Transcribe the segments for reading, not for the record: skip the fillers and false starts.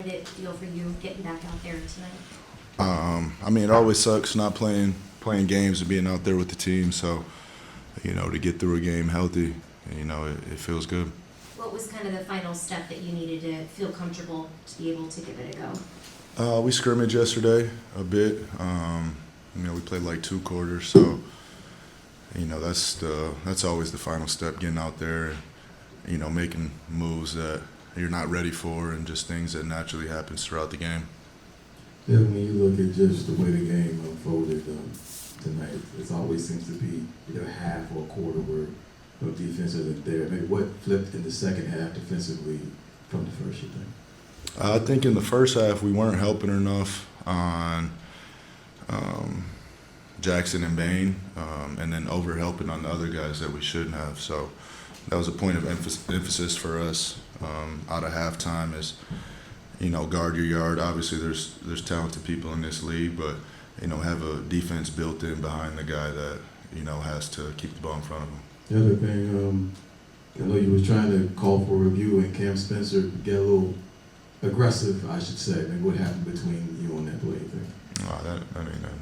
did it feel for you getting back out there tonight? I mean, it always sucks not playing games and being out there with the team. So, to get through a game healthy, it feels good. What was kind of the final step that you needed to feel comfortable to be able to give it a go? We scrimmaged yesterday a bit. We played like 2 quarters, so that's always the final step, getting out there and making moves that you're not ready for, and just things that naturally happens throughout the game. Yeah, when you look at just the way the game unfolded tonight, it always seems to be either a half or a quarter where no defense isn't there. Maybe what flipped in the second half defensively from the first, you think? I think in the first half we weren't helping enough on Jackson and Bain, and then over helping on the other guys that we shouldn't have. So that was a point of emphasis for us out of halftime is, guard your yard. Obviously there's talented people in this league, but have a defense built in behind the guy that has to keep the ball in front of him. The other thing, I know you was trying to call for a review, and Cam Spencer get a little aggressive, I should say. Maybe what happened between you on that play, you think? That ain't nothing.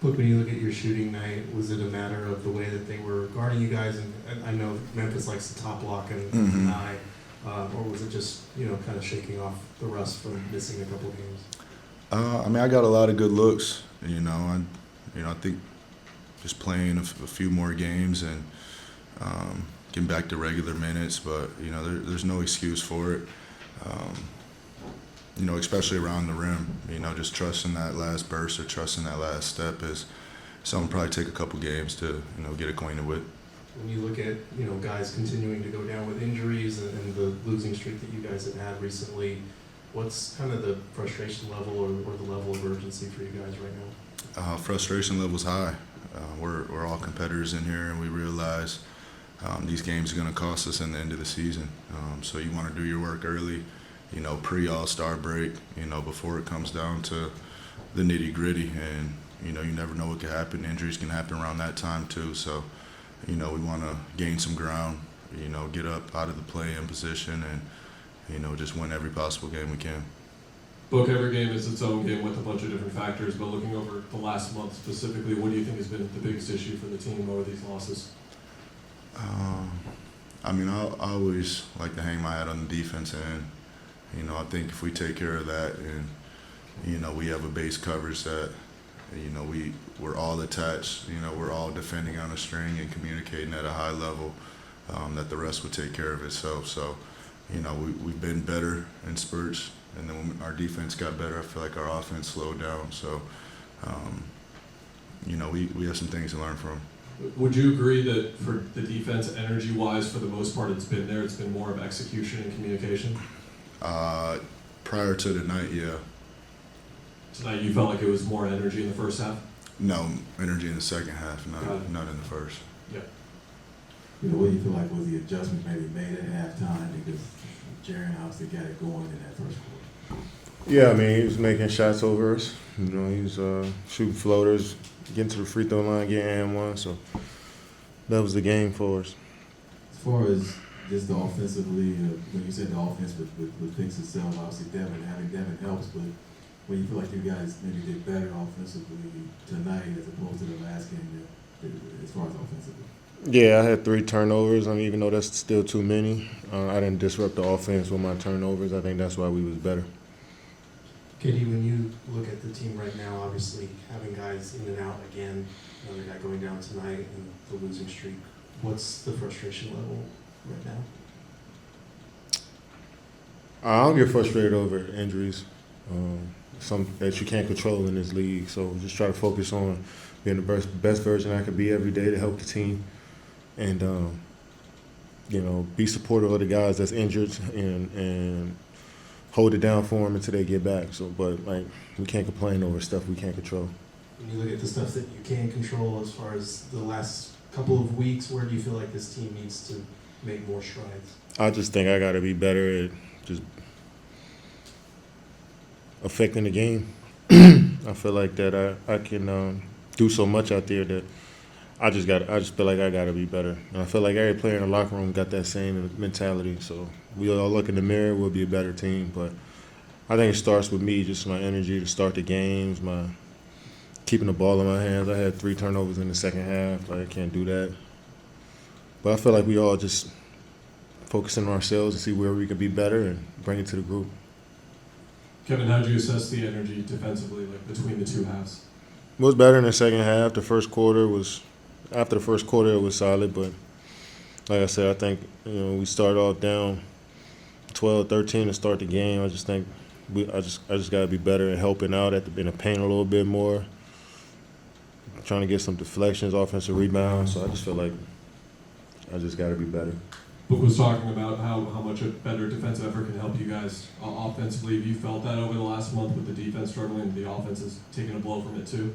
Look, when you look at your shooting night, was it a matter of the way that they were guarding you guys? And I know Memphis likes to top block and deny, or was it just kind of shaking off the rust from missing a couple of games? I got a lot of good looks. I think just playing a few more games and getting back to regular minutes, but there's no excuse for it. Especially around the rim, just trusting that last burst or trusting that last step is something probably take a couple games to, get acquainted with. When you look at, guys continuing to go down with injuries and the losing streak that you guys have had recently, what's kind of the frustration level or the level of urgency for you guys right now? Frustration level's high. We're all competitors in here, and we realize these games are going to cost us in the end of the season. So you want to do your work early, pre-All-Star break, before it comes down to the nitty-gritty. And, you never know what can happen. Injuries can happen around that time too. So, we want to gain some ground, get up out of the play-in position and, just win every possible game we can. Book, every game is its own game with a bunch of different factors, but looking over the last month specifically, what do you think has been the biggest issue for the team over these losses? I always like to hang my hat on the defense end. I think if we take care of that and, we have a base coverage that, we're all attached, we're all defending on a string and communicating at a high level, that the rest would take care of itself. So, we've been better in spurts, and then when our defense got better, I feel like our offense slowed down. So, we have some things to learn from. Would you agree that for the defense, energy-wise, for the most part, it's been there? It's been more of execution and communication? Prior to tonight, yeah. Tonight, you felt like it was more energy in the first half? No, energy in the second half, not in the first. Yeah. What do you feel like was the adjustment maybe made at halftime, because Jaren obviously got it going in that first quarter? Yeah, he was making shots over us. He was shooting floaters, getting to the free throw line, getting and one. So that was the game for us. As far as just the offensively, when you said the offense would fix itself, obviously having Devin helps, but when you feel like you guys maybe did better offensively tonight as opposed to the last game, as far as offensively? Yeah, I had 3 turnovers. Even though that's still too many, I didn't disrupt the offense with my turnovers. I think that's why we was better. Katie, when you look at the team right now, obviously having guys in and out again, another guy going down tonight and the losing streak, what's the frustration level right now? I don't get frustrated over injuries, some that you can't control in this league. So just try to focus on being the best version I could be every day to help the team, and be supportive of the guys that's injured and hold it down for them until they get back. So, but we can't complain over stuff we can't control. When you look at the stuff that you can control, as far as the last couple of weeks, where do you feel like this team needs to make more strides? I just think I got to be better at just affecting the game. I feel like that I can do so much out there that I just feel like I got to be better. And I feel like every player in the locker room got that same mentality. So we all look in the mirror, we'll be a better team. But I think it starts with me, just my energy to start the games, my keeping the ball in my hands. I had 3 turnovers in the second half. Like, I can't do that. But I feel like we all just focusing on ourselves and see where we could be better and bring it to the group. Kevin, how do you assess the energy defensively, like between the two halves? It was better in the second half. After the first quarter, it was solid. But like I said, I think we started off down 12-13 to start the game. I just think I just got to be better at helping out in the paint a little bit more, trying to get some deflections, offensive rebounds. So I just feel like I just got to be better. Book was talking about how much a better defensive effort can help you guys offensively. Have you felt that over the last month with the defense struggling, the offense is taking a blow from it too?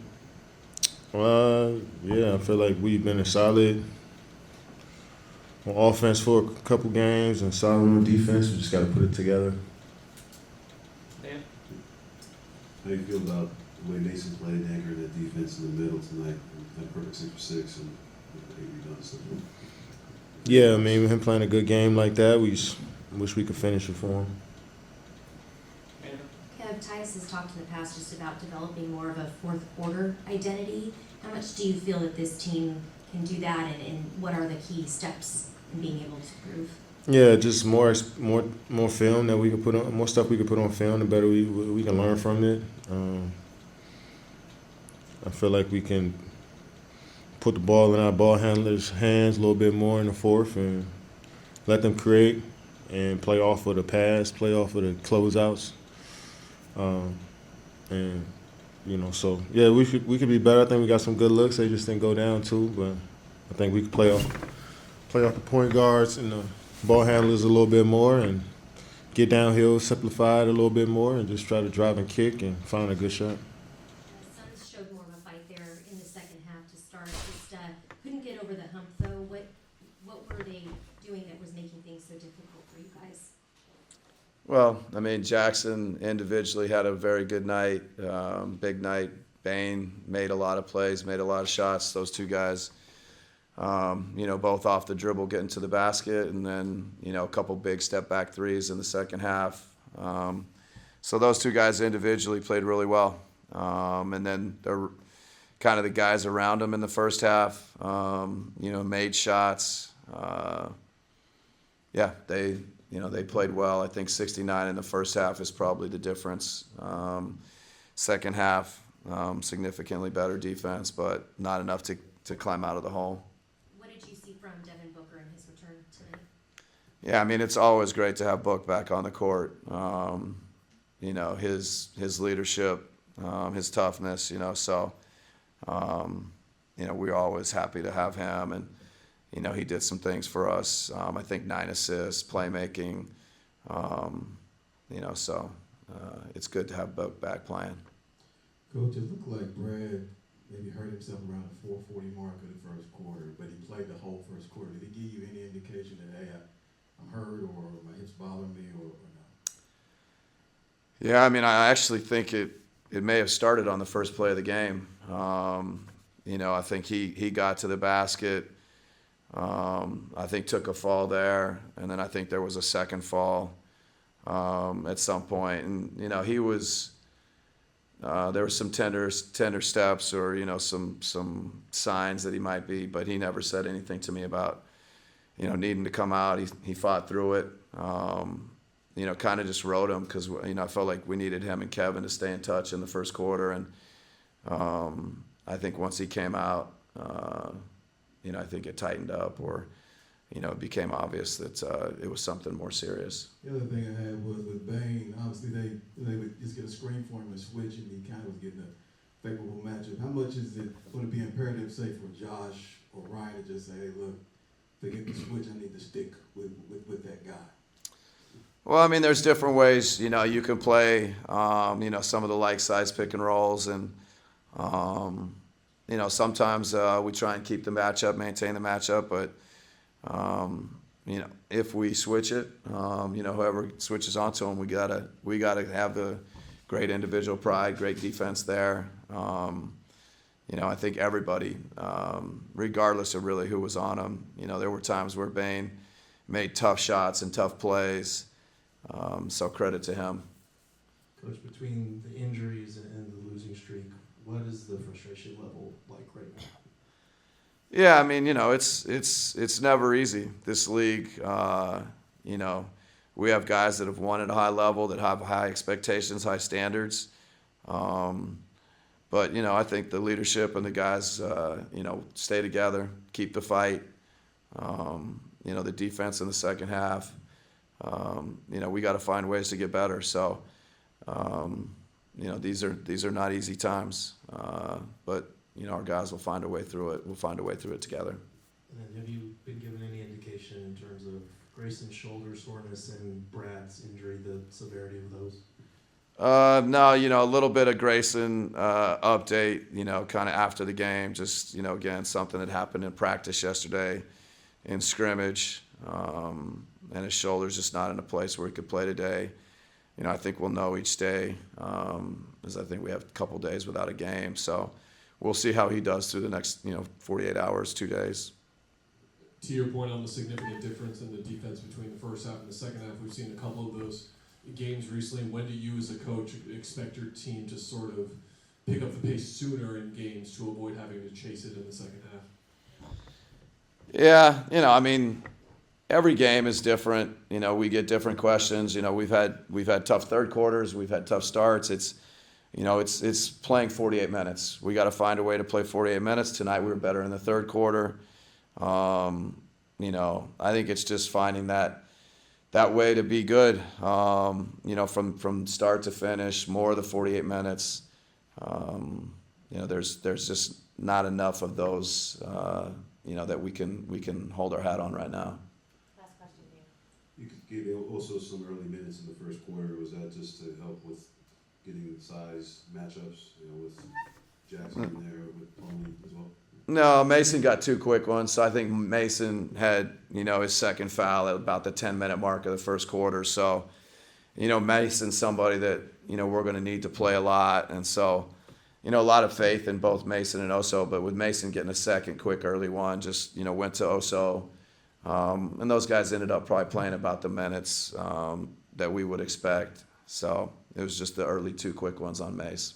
Yeah, I feel like we've been solid on offense for a couple games and solid on defense. We just got to put it together. How do you feel about the way Mason played, anchoring that defense in the middle tonight? Had perfect 6 for 6 and 8 rebounds. Yeah, I mean, with him playing a good game like that, we just wish we could finish it for him. Kev, Tyus has talked in the past just about developing more of a fourth quarter identity. How much do you feel that this team can do that, and what are the key steps in being able to improve? Yeah, just more film that we could put on, more stuff we could put on film, the better we can learn from it. I feel like we can put the ball in our ball handlers' hands a little bit more in the fourth and let them create and play off of the pass, play off of the closeouts. So yeah, we could be better. I think we got some good looks. They just didn't go down too, but I think we could play off the point guards and the ball handlers a little bit more and get downhill, simplify it a little bit more, and just try to drive and kick and find a good shot. The Suns showed more of a fight there in the second half to start. Just couldn't get over the hump though. What were they doing that was making things so difficult for you guys? Well, I mean, Jackson individually had a very good night, big night. Bane made a lot of plays, made a lot of shots. Those two guys, both off the dribble getting to the basket, and then, a couple big step-back threes in the second half. So those two guys individually played really well. And then they're kind of the guys around them in the first half, made shots. They played well. I think 69 in the first half is probably the difference. Second half, significantly better defense, but not enough to climb out of the hole. What did you see from Devin Booker in his return tonight? Yeah, I mean, it's always great to have Book back on the court. His leadership, his toughness, we're always happy to have him. And, he did some things for us. I think 9 assists, playmaking. It's good to have Book back playing. Coach, it looked like Brad maybe hurt himself around the 440 mark of the first quarter, but he played the whole first quarter. Did he give you any indication that, hey, I'm hurt or my hips bothering me or not? Yeah, I mean, I actually think it may have started on the first play of the game. I think he got to the basket. I think took a fall there, and then I think there was a second fall at some point. And, he was there were some tender steps or, some signs that he might be, but he never said anything to me about, needing to come out. He fought through it. Kind of just rode him because, I felt like we needed him and Kevin to stay in touch in the first quarter. And I think once he came out, I think it tightened up or, it became obvious that it was something more serious. The other thing I had was with Bane, obviously they would just get a screen for him and switch, and he kind of was getting a favorable matchup. How much is it going to be imperative, say, for Josh or Ryan to just say, hey, look, if they get the switch, I need to stick with that guy? Well, I mean, there's different ways, you can play, some of the like-size pick and rolls. And, sometimes we try and keep the matchup, maintain the matchup. But, if we switch it, whoever switches onto them, we gotta have the great individual pride, great defense there. I think everybody, regardless of really who was on them, there were times where Bane made tough shots and tough plays. So credit to him. Coach, between the injuries and the losing streak, what is the frustration level like right now? Yeah, I mean, it's never easy. This league, we have guys that have won at a high level, that have high expectations, high standards. But, I think the leadership and the guys, stay together, keep the fight. The defense in the second half, we got to find ways to get better. So, these are not easy times. But, our guys will find a way through it. We'll find a way through it together. And then have you been given any indication in terms of Grayson's shoulder soreness and Brad's injury, the severity of those? No, a little bit of Grayson update, kind of after the game. Just, again, something that happened in practice yesterday in scrimmage. And his shoulder's just not in a place where he could play today. I think we'll know each day, as I think we have a couple days without a game. So we'll see how he does through the next, 48 hours, 2 days. To your point on the significant difference in the defense between the first half and the second half, we've seen a couple of those games recently. When do you as a coach expect your team to sort of pick up the pace sooner in games to avoid having to chase it in the second half? Yeah, every game is different. We get different questions. We've had tough third quarters. We've had tough starts. It's playing 48 minutes. We got to find a way to play 48 minutes. Tonight we were better in the third quarter. I think it's just finding that way to be good. From start to finish, more of the 48 minutes. There's just not enough of those. That we can hold our hat on right now. Last question, Dave. You gave also some early minutes in the first quarter. Was that just to help with getting size matchups, with Jackson in there, with Tony as well? No, Mason got 2 quick ones. So I think Mason had, his second foul at about the 10-minute mark of the first quarter. So, Mason's somebody that, we're going to need to play a lot. And so, a lot of faith in both Mason and Oso. But with Mason getting a second quick early one, just, went to Oso. And those guys ended up probably playing about the minutes that we would expect. So it was just the early 2 quick ones on Mace.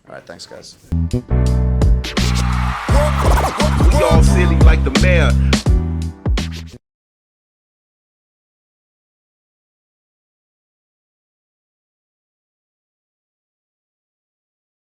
All right, thanks, guys. We all silly like the mayor.